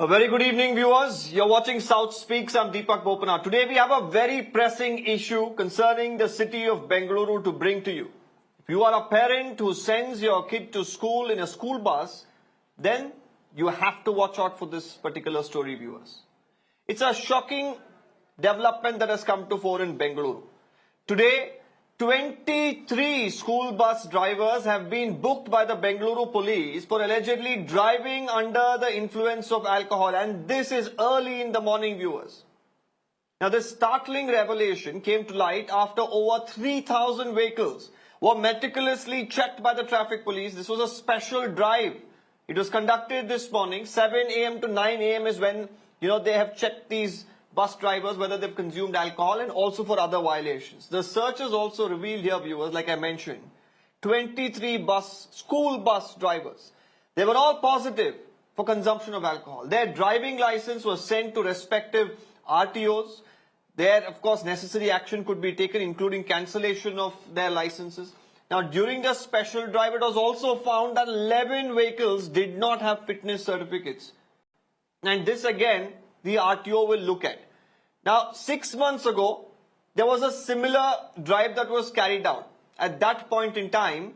A very good evening, viewers. You're watching South Speaks. I'm Deepak Bopanna. Today we have a very pressing issue concerning the city of Bengaluru to bring to you. If you are a parent who sends your kid to school in a school bus, then you have to watch out for this particular story, viewers. It's a shocking development that has come to fore in Bengaluru. Today, 23 school bus drivers have been booked by the Bengaluru police for allegedly driving under the influence of alcohol, and this is early in the morning, viewers. Now, this startling revelation came to light after over 3,000 vehicles were meticulously checked by the traffic police. This was a special drive. It was conducted this morning. 7 a.m. to 9 a.m. is when, they have checked these bus drivers, whether they've consumed alcohol, and also for other violations. The searches also revealed here, viewers, like I mentioned, 23 school bus drivers. They were all positive for consumption of alcohol. Their driving license was sent to respective RTOs. There, of course, necessary action could be taken, including cancellation of their licenses. Now, during the special drive, it was also found that 11 vehicles did not have fitness certificates. And this again, the RTO will look at. Now, 6 months ago, there was a similar drive that was carried out. At that point in time,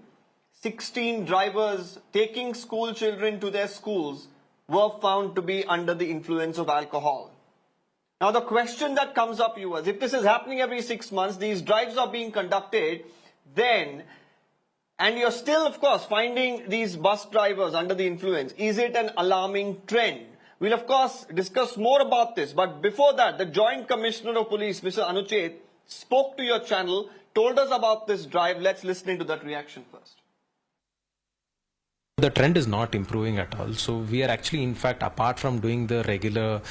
16 drivers taking school children to their schools were found to be under the influence of alcohol. Now, the question that comes up, viewers, if this is happening every 6 months, these drives are being conducted, then, and you're still, of course, finding these bus drivers under the influence, is it an alarming trend? We'll, of course, discuss more about this. But before that, the Joint Commissioner of Police, Mr. Anuchet, spoke to your channel, told us about this drive. Let's listen into that reaction first. The trend is not improving at all. So we are actually, in fact, apart from doing the regular,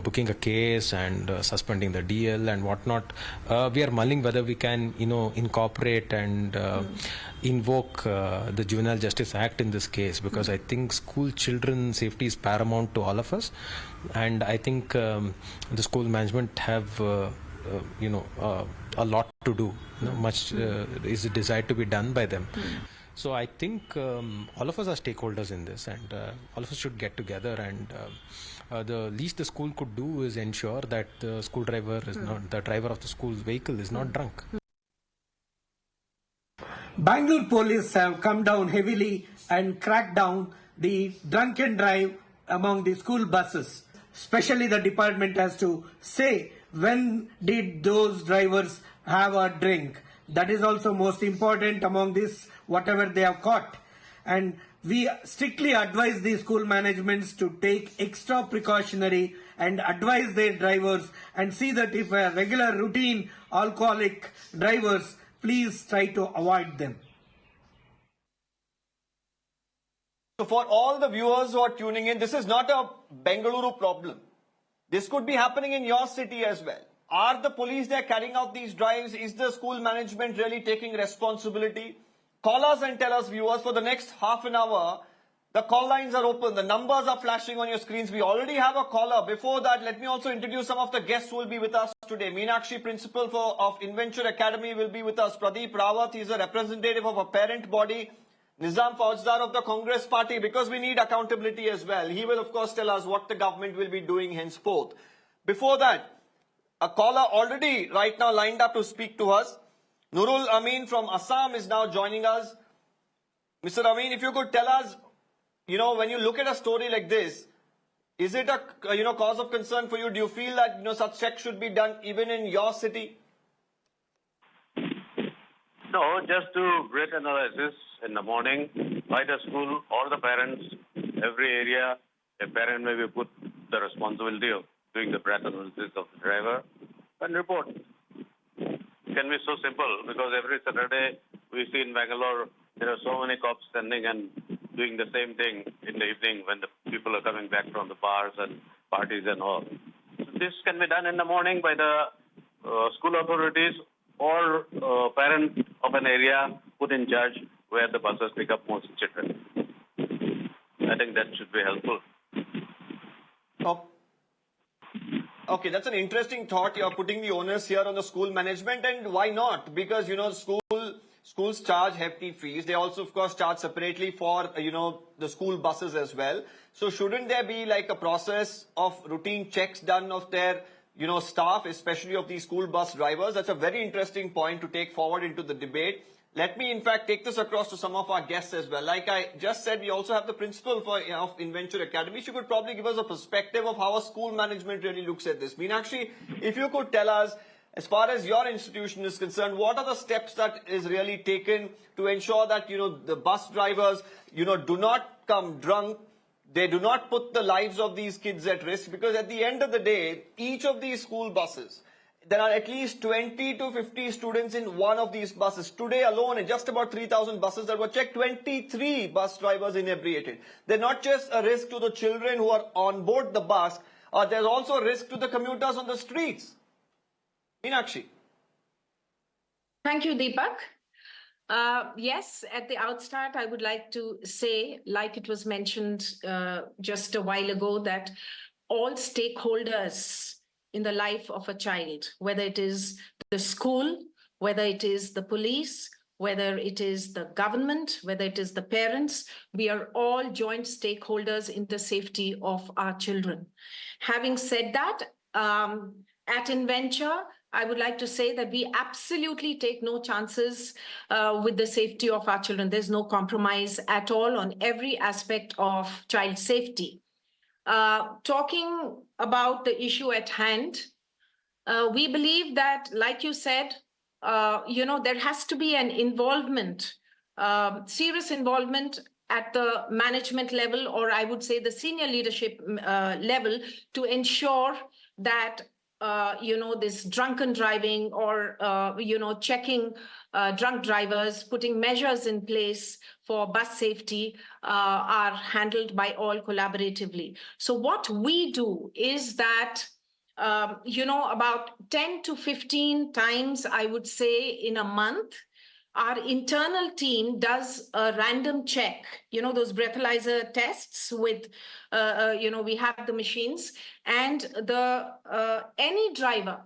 booking a case and suspending the DL and whatnot, we are mulling whether we can, incorporate and invoke the Juvenile Justice Act in this case, because I think school children safety is paramount to all of us, and I think the school management have a lot to do. Much is desired to be done by them. So I think all of us are stakeholders in this, and all of us should get together, and the least the school could do is ensure that the school driver is not, the driver of the school vehicle is not drunk. Bangalore police have come down heavily and cracked down the drunken drive among the school buses. Especially the department has to say when did those drivers have a drink. That is also most important among this, whatever they have caught. And we strictly advise the school managements to take extra precautionary and advise their drivers and see that if a regular routine alcoholic drivers, please try to avoid them. So for all the viewers who are tuning in, this is not a Bengaluru problem. This could be happening in your city as well. Are the police there carrying out these drives? Is the school management really taking responsibility? Call us and tell us, viewers, for the next half an hour. The call lines are open. The numbers are flashing on your screens. We already have a caller. Before that, let me also introduce some of the guests who will be with us today. Meenakshi, principal of Inventure Academy, will be with us. Pradeep, Rawat, he is a representative of a parent body. Nizam Faujdar of the Congress Party, because we need accountability as well. He will, of course, tell us what the government will be doing henceforth. Before that, a caller already right now lined up to speak to us. Nurul Amin from Assam is now joining us. Mr. Amin, if you could tell us, when you look at a story like this, is it a cause of concern for you? Do you feel that such checks should be done even in your city? No, just to break analysis in the morning by the school or the parents, every area, a parent may be put the responsibility of doing the breath analysis of the driver and report. It can be so simple, because every Saturday we see in Bangalore there are so many cops standing and doing the same thing in the evening when the people are coming back from the bars and parties and all. So this can be done in the morning by the school authorities or parent of an area put in charge where the buses pick up most children. I think that should be helpful. Okay, that's an interesting thought. You're putting the onus here on the school management, and why not? Because, school schools charge hefty fees. They also, of course, charge separately for, the school buses as well. So shouldn't there be like a process of routine checks done of their, staff, especially of these school bus drivers? That's a very interesting point to take forward into the debate. Let me, in fact, take this across to some of our guests as well. Like I just said, we also have the principal of Inventure Academy. She could probably give us a perspective of how a school management really looks at this. Meenakshi, if you could tell us, as far as your institution is concerned, what are the steps that is really taken to ensure that, the bus drivers, do not come drunk, they do not put the lives of these kids at risk? Because at the end of the day, each of these school buses, there are at least 20 to 50 students in one of these buses. Today alone, in just about 3,000 buses that were checked, 23 bus drivers inebriated. They're not just a risk to the children who are on board the bus, there's also a risk to the commuters on the streets. Meenakshi. Thank you, Deepak. Yes, at the outstart, I would like to say, like it was mentioned just a while ago, that all stakeholders in the life of a child, whether it is the school, whether it is the police, whether it is the government, whether it is the parents, we are all joint stakeholders in the safety of our children. Having said that, at Inventure, I would like to say that we absolutely take no chances with the safety of our children. There's no compromise at all on every aspect of child safety. Talking about the issue at hand, we believe that, like you said, there has to be an involvement, serious involvement at the management level, or I would say the senior leadership level, to ensure that this drunken driving or, checking drunk drivers, putting measures in place for bus safety are handled by all collaboratively. So what we do is that, about 10 to 15 times, I would say, in a month, our internal team does a random check, those breathalyzer tests with, we have the machines and any driver.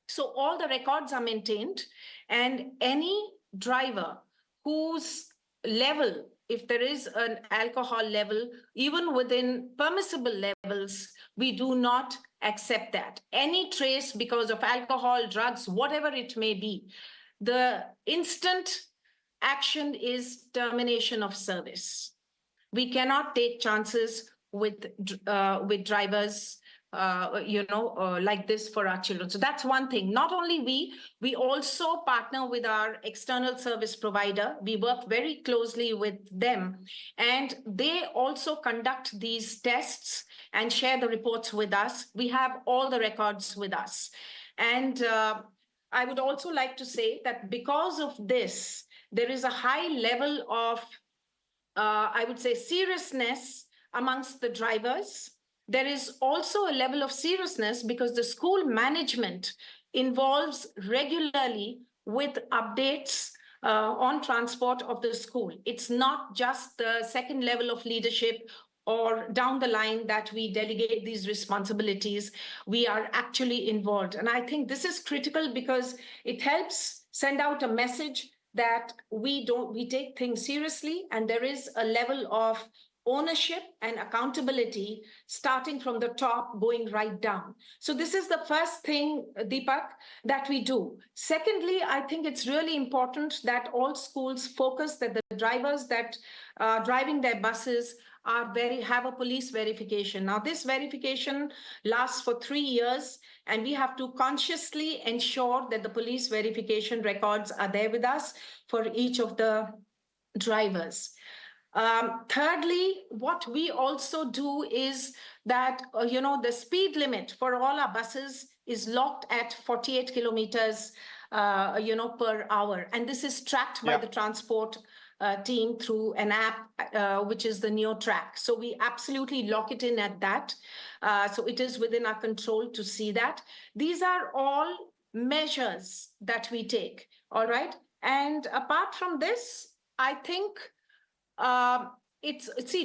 So all the records are maintained, and any driver whose level, if there is an alcohol level, even within permissible levels, we do not accept that. Any trace because of alcohol, drugs, whatever it may be, the instant action is termination of service. We cannot take chances with drivers, like this for our children. So that's one thing. Not only we also partner with our external service provider. We work very closely with them, and they also conduct these tests and share the reports with us. We have all the records with us. And I would also like to say that because of this, there is a high level of, I would say, seriousness amongst the drivers. There is also a level of seriousness because the school management involves regularly with updates on transport of the school. It's not just the second level of leadership or down the line that we delegate these responsibilities. We are actually involved. And I think this is critical because it helps send out a message that we take things seriously, and there is a level of ownership and accountability starting from the top, going right down. So this is the first thing, Deepak, that we do. Secondly, I think it's really important that all schools focus that the drivers that are driving their buses have a police verification. Now, this verification lasts for 3 years, and we have to consciously ensure that the police verification records are there with us for each of the drivers. Thirdly, what we also do is that, the speed limit for all our buses is locked at 48 kilometers, per hour. And this is tracked by the transport team through an app, which is the NeoTrack. So we absolutely lock it in at that. So it is within our control to see that. These are all measures that we take, all right? And apart from this, I think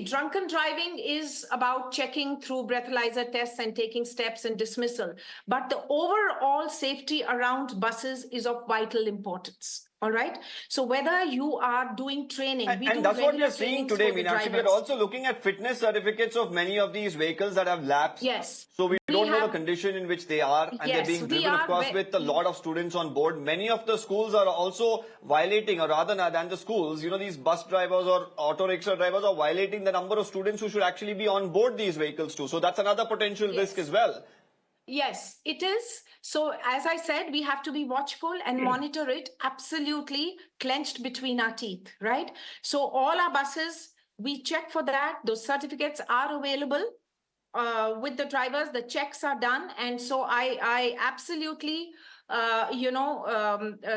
drunken driving is about checking through breathalyzer tests and taking steps and dismissal. But the overall safety around buses is of vital importance. All right. So whether you are doing training, we do And that's what we regular are seeing trainings today, for the Meenakshi. We are drivers. also looking at fitness certificates of many of these vehicles that have lapsed. Yes. So we We don't know the have- condition in which they are, and they're Yes, being we driven, of are course, with a lot of students on board. Many of the schools are also violating, or rather than the schools, these bus drivers or auto rickshaw drivers are violating the number of students who should actually be on board these vehicles too. So that's another potential risk Yes. as well. Yes, it is. So, as I said, we have to be watchful and monitor it absolutely clenched between our teeth, right? So, all our buses, we check for that. Those certificates are available with the drivers. The checks are done. And so, I absolutely,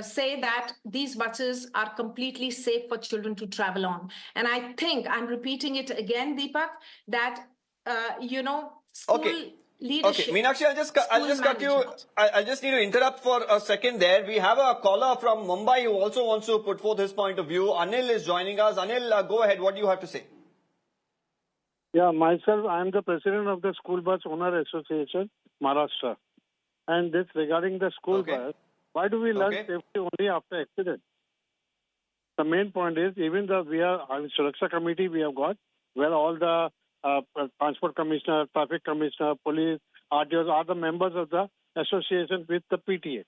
say that these buses are completely safe for children to travel on. And I think I'm repeating it again, Deepak, that, school. Okay. Leadership. Okay, Meenakshi, I'll just cut you. management. I just need to interrupt for a second there. We have a caller from Mumbai who also wants to put forth his point of view. Anil is joining us. Anil, go ahead. What do you have to say? Yeah, myself, I am the president of the School Bus Owner Association, Maharashtra. And this regarding the school bus, why do we learn safety only after accident? The main point is, even though we are Suraksha committee we have got, where all the transport commissioner, traffic commissioner, police, RTOs are the members of the association with the PTA.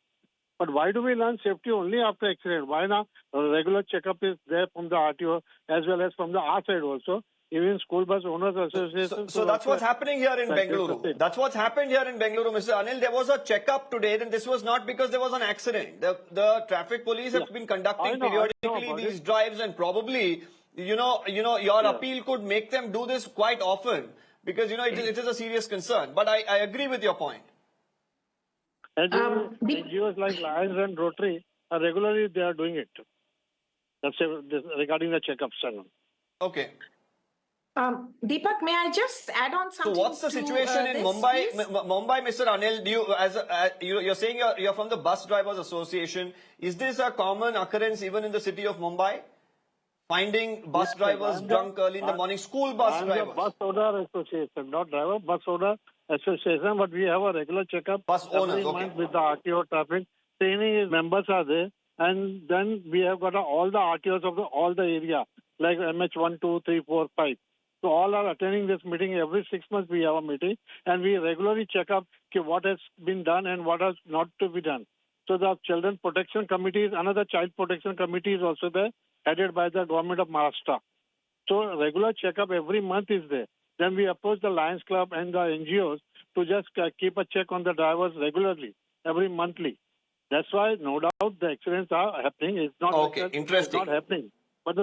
But why do we learn safety only after accident? Why not? A regular checkup is there from the RTO as well as from the our side also. Even School Bus Owners Association. So that's what's happening here in Bengaluru. That's what's happened here in Bengaluru, Mr. Anil. There was a checkup today, and this was not because there was an accident. The traffic police have been conducting periodically these drives, and probably, your appeal could make them do this quite often because it is a serious concern. But I agree with your point. And NGOs like Lions and Rotary are regularly they are doing it. That's regarding the checkups channel. Okay. Deepak, may I just add on something? So what's the situation in Mumbai, Mr. Anil? You're saying you're from the Bus Drivers Association. Is this a common occurrence even in the city of Mumbai? Finding bus drivers drunk early in the morning, school bus drivers. The Bus Owner Association, not driver, Bus Owner Association, but we have a regular checkup Bus owners, every month with the RTO traffic. Training members are there, and then we have got all the RTOs of all the area, like MH 1, 2, 3, 4, 5. So all are attending this meeting. Every 6 months we have a meeting, and we regularly check up what has been done and what has not to be done. So the Children Protection Committee, another Child Protection Committee is also there, headed by the government of Maharashtra. So regular checkup every month is there. Then we approach the Lions Club and the NGOs to just keep a check on the drivers regularly, every monthly. That's why, no doubt, the accidents are happening. It's not interesting. It's not happening. But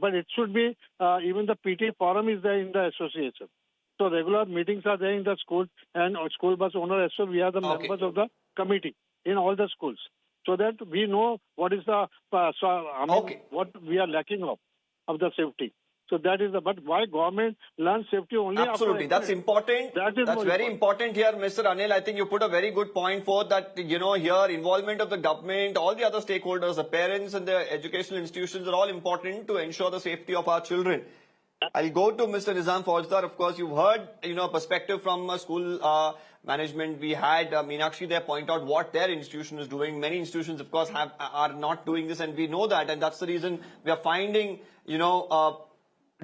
but it should be. Even the PT forum is there in the association. So regular meetings are there in the school and School Bus Owner. So we are the members of the committee in all the schools, so that we know what is the what we are lacking of the safety. So that is but why government learns safety only Absolutely, that's important. That's very important here, Mr. Anil. I think you put a very good point forth that, here involvement of the government, all the other stakeholders, the parents and the educational institutions are all important to ensure the safety of our children. I'll go to Mr. Nizam Faujdar. Of course, you've heard, perspective from school management. We had Meenakshi there point out what their institution is doing. Many institutions, of course, are not doing this, and we know that, and that's the reason we are finding,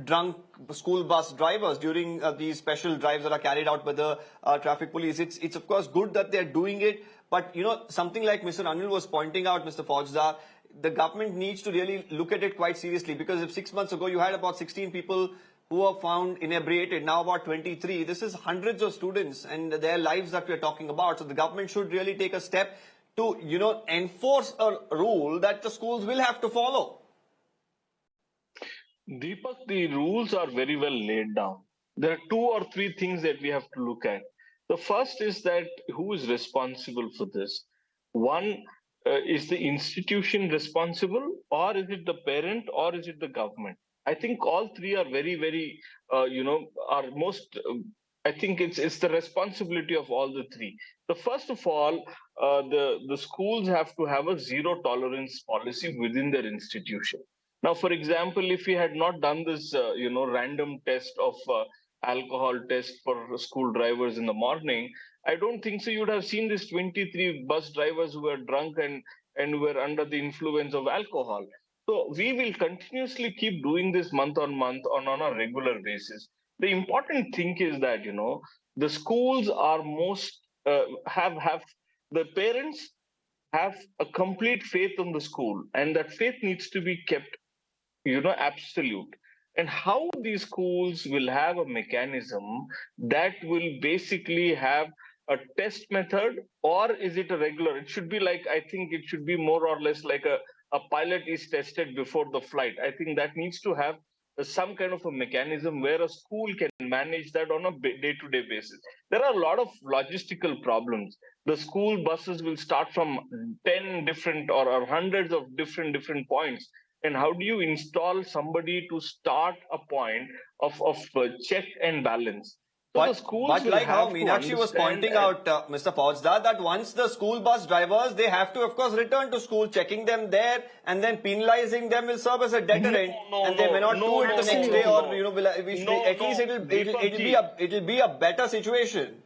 drunk school bus drivers during these special drives that are carried out by the traffic police. It's of course good that they're doing it, but something like Mr. Anil was pointing out, Mr. Faujdar, the government needs to really look at it quite seriously, because if 6 months ago you had about 16 people who were found inebriated, now about 23, this is hundreds of students and their lives that we're talking about. So the government should really take a step to, enforce a rule that the schools will have to follow. Deepak, the rules are very well laid down. There are 2 or 3 things that we have to look at. The first is that who is responsible for this? One, is the institution responsible, or is it the parent, or is it the government? I think all 3 are very, very, are most. I think it's the responsibility of all the 3. The first of all, the schools have to have a zero tolerance policy within their institution. Now, for example, if we had not done this, random test of alcohol test for school drivers in the morning, I don't think so. You would have seen these 23 bus drivers who were drunk and and were under the influence of alcohol. So we will continuously keep doing this month on month on a regular basis. The important thing is that the schools are most have the parents have a complete faith on the school, and that faith needs to be kept absolute. And how these schools will have a mechanism that will basically have a test method, or is it a regular? It should be like, I think it should be more or less like a pilot is tested before the flight. I think that needs to have some kind of a mechanism where a school can manage that on a day-to-day basis. There are a lot of logistical problems. The school buses will start from 10 different or hundreds of different points, and how do you install somebody to start a point of check and balance? So the schools But will like how have to Meenakshi was understand pointing out, Mr. Faujdar, that once the school bus drivers, they have to, of course, return to school, checking them there, and then penalizing them will serve as a deterrent, and they may not do it the next day, or at least it'll be a better situation.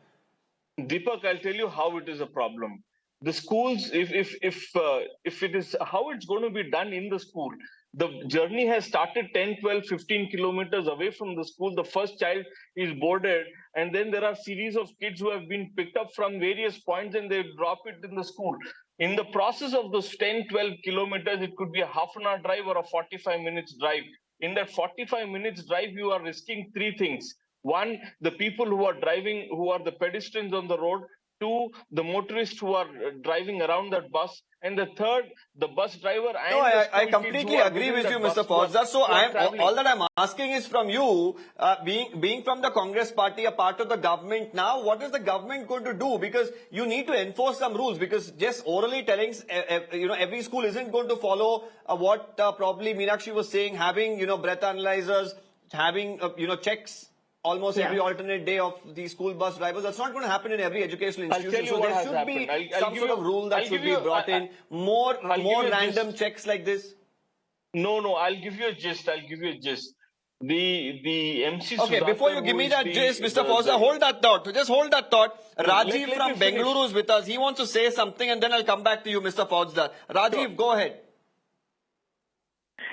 Deepak, I'll tell you how it is a problem. The schools, if it is how it's going to be done in the school, the journey has started 10, 12, 15 kilometers away from the school. The first child is boarded, and then there are series of kids who have been picked up from various points, and they drop it in the school. In the process of those 10, 12 kilometers, it could be a half an hour drive or a 45 minutes drive. In that 45 minutes drive, you are risking three things. One, the people who are driving, who are the pedestrians on the road. Two, the motorists who are driving around that bus. And the third, the bus driver and No, the I school completely kids who are agree within with that you, bus Mr. Faujdar. So who are traveling. all that I'm asking is from you, being from the Congress party, a part of the government now, what is the government going to do? Because you need to enforce some rules, because just orally telling, every school isn't going to follow what probably Meenakshi was saying, having, breath analyzers, having, checks almost every alternate day of the school bus drivers. That's not going to happen in every educational institution. So there should be some sort of rule that should be brought in. More random checks like this. No, I'll give you a gist. The MC. Okay, Sudhakar, before you give me that gist, Mr. Fauzdar, hold that thought. Just hold that thought. Rajiv let from me finish. Bengaluru is with us. He wants to say something, and then I'll come back to you, Mr. Fauzdar. Rajiv, go ahead.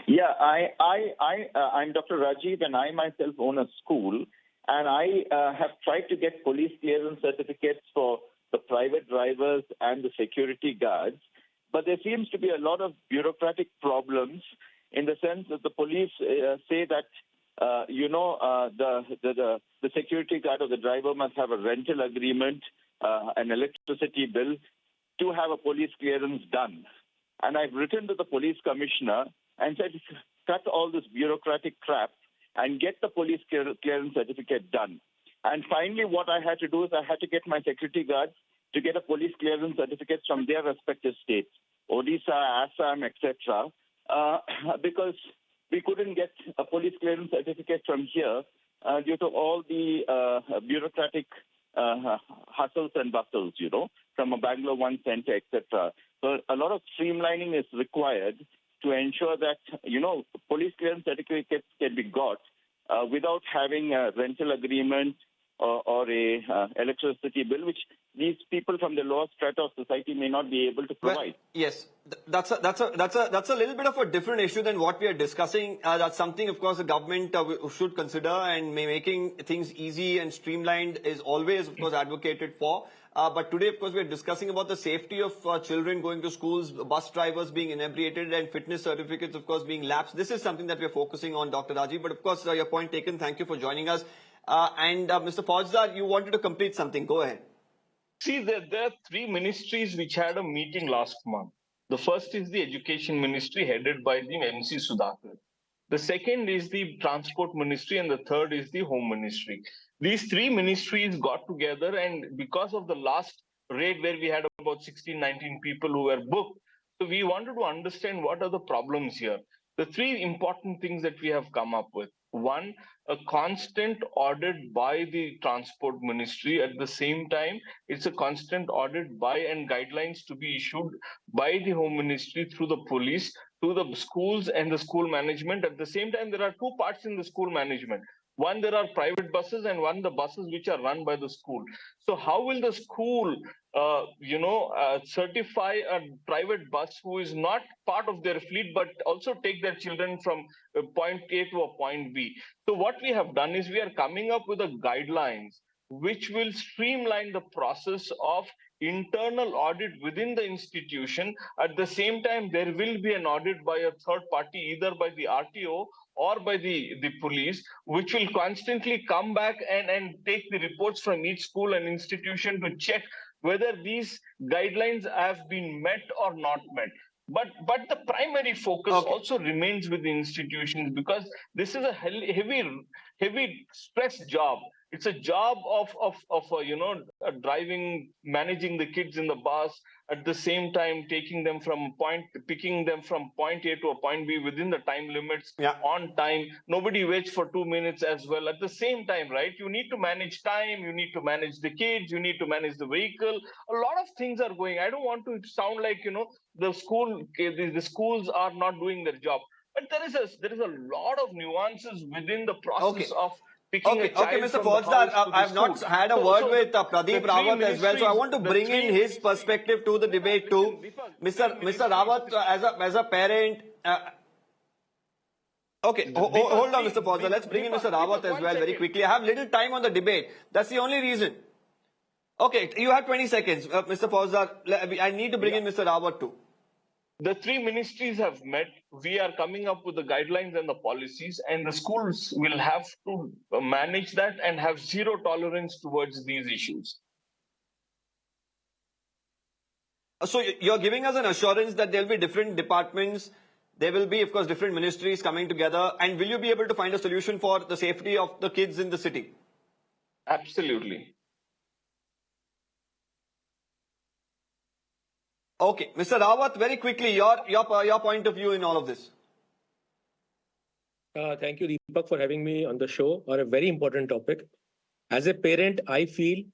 Yeah, I'm Dr. Rajiv, and I myself own a school, and I have tried to get police clearance certificates for the private drivers and the security guards, but there seems to be a lot of bureaucratic problems in the sense that the police say that the security guard or the driver must have a rental agreement, an electricity bill to have a police clearance done. And I've written to the police commissioner and said, cut all this bureaucratic crap and get the police clearance certificate done. And finally, what I had to do is I had to get my security guards to get a police clearance certificate from their respective states, Odisha, Assam, etc., because we couldn't get a police clearance certificate from here due to all the bureaucratic hustles and bustles, from a Bangalore One Center, etc. So a lot of streamlining is required to ensure that, police clearance certificates can be got without having a rental agreement or a electricity bill, which these people from the lower strata of society may not be able to provide. Well, yes, that's a little bit of a different issue than what we are discussing. That's something, of course, the government should consider, and making things easy and streamlined is always, of course, advocated for. But today, of course, we are discussing about the safety of children going to schools, bus drivers being inebriated, and fitness certificates, of course, being lapsed. This is something that we are focusing on, Dr. Rajiv. But of course, your point taken. Thank you for joining us. Mr. Faujdar, you wanted to complete something. Go ahead. See, there are three ministries which had a meeting last month. The first is the Education Ministry, headed by the MC Sudhakar. The second is the Transport Ministry, and the third is the Home Ministry. These three ministries got together, and because of the last raid where we had about 16, 19 people who were booked, so we wanted to understand what are the problems here. The three important things that we have come up with. One, a constant audit by the Transport Ministry. At the same time, it's a constant audit by and guidelines to be issued by the Home Ministry through the police to the schools and the school management. At the same time, there are two parts in the school management. One, there are private buses, and one, the buses which are run by the school. So how will the school certify a private bus who is not part of their fleet, but also take their children from point A to a point B. So what we have done is we are coming up with a guidelines which will streamline the process of internal audit within the institution. At the same time, there will be an audit by a third party, either by the RTO or by the police, which will constantly come back and take the reports from each school and institution to check whether these guidelines have been met or not met. But the primary focus also remains with the institutions, because this is a heavy stress job. It's a job of driving, managing the kids in the bus, at the same time picking them from point A to a point B within the time limits, on time. Nobody waits for 2 minutes as well. At the same time, right? You need to manage time, you need to manage the kids, you need to manage the vehicle. A lot of things are going. I don't want to sound like the schools are not doing their job, but there is a lot of nuances within the process of picking a child Mr. from the Faujdar, house to the I've not school. had a word with Pradeep the Rawat three as well, so I want to ministries- bring in his perspective to the debate too. Mr. Rawat, as a parent, hold on, Mr. Faujdar. Let's bring in Mr. Rawat as well very quickly. I have little time on the debate. That's the only reason. Okay, you have 20 seconds, Mr. Faujdar. I need to bring in Mr. Rawat too. The three ministries have met. We are coming up with the guidelines and the policies, and the schools will have to manage that and have zero tolerance towards these issues. So you're giving us an assurance that there will be different departments, there will be, of course, different ministries coming together, and will you be able to find a solution for the safety of the kids in the city? Absolutely. Okay, Mr. Rawat, very quickly, your point of view in all of this. Thank you, Deepak, for having me on the show on a very important topic. As a parent, I feel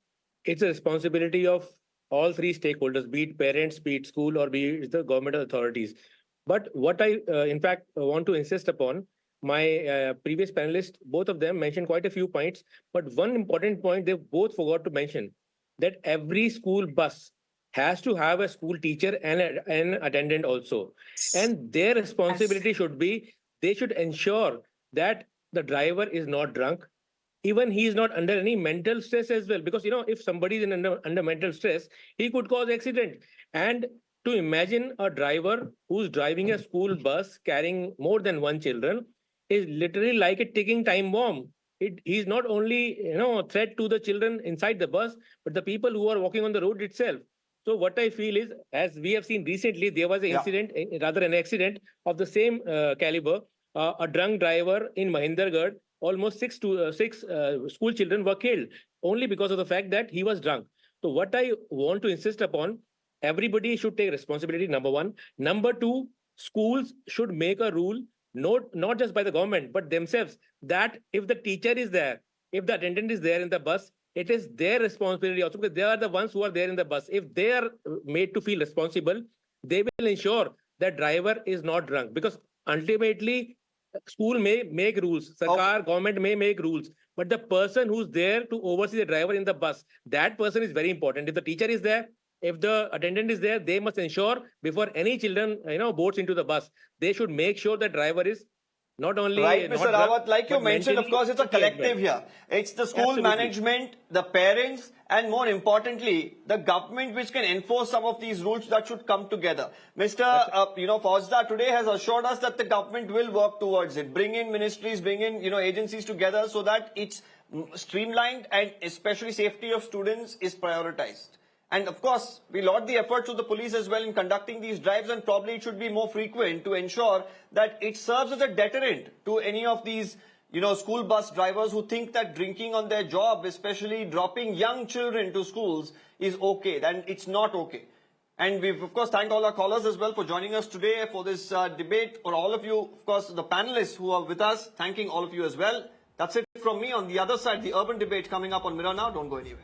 it's a responsibility of all three stakeholders, be it parents, be it school, or be it the government authorities. But what I, in fact, want to insist upon, my previous panelists, both of them mentioned quite a few points, but one important point they both forgot to mention, that every school bus has to have a school teacher and an attendant also. And their responsibility should be, they should ensure that the driver is not drunk. Even he is not under any mental stress as well. Because, if somebody is under mental stress, he could cause accident. And to imagine a driver who's driving a school bus carrying more than one children is literally like a ticking time bomb. He's not only, a threat to the children inside the bus, but the people who are walking on the road itself. So what I feel is, as we have seen recently, there was an incident, rather an accident of the same caliber. A drunk driver in Mahindergarh, almost six school children were killed only because of the fact that he was drunk. So what I want to insist upon, everybody should take responsibility, number one. Number two, schools should make a rule, not just by the government, but themselves, that if the teacher is there, if the attendant is there in the bus, it is their responsibility also, because they are the ones who are there in the bus. If they are made to feel responsible, they will ensure that driver is not drunk. Because ultimately, school may make rules, government may make rules, but the person who's there to oversee the driver in the bus, that person is very important. If the teacher is there, if the attendant is there, they must ensure before any children, boards into the bus, they should make sure the driver is not only right, Mr. Rawat, like you mentioned, of course, it's a collective here. It's the school management, the parents, and more importantly, the government which can enforce some of these rules that should come together. Mr. Faujdar today has assured us that the government will work towards it. Bring in ministries, bring in, agencies together so that it's streamlined and especially safety of students is prioritized. And of course, we laud the efforts of the police as well in conducting these drives, and probably it should be more frequent to ensure that it serves as a deterrent to any of these, school bus drivers who think that drinking on their job, especially dropping young children to schools, is okay. Then it's not okay. And we've, of course, thanked all our callers as well for joining us today for this debate. For all of you, of course, the panelists who are with us, thanking all of you as well. That's it from me. On the other side, the urban debate coming up on Mirror Now. Don't go anywhere.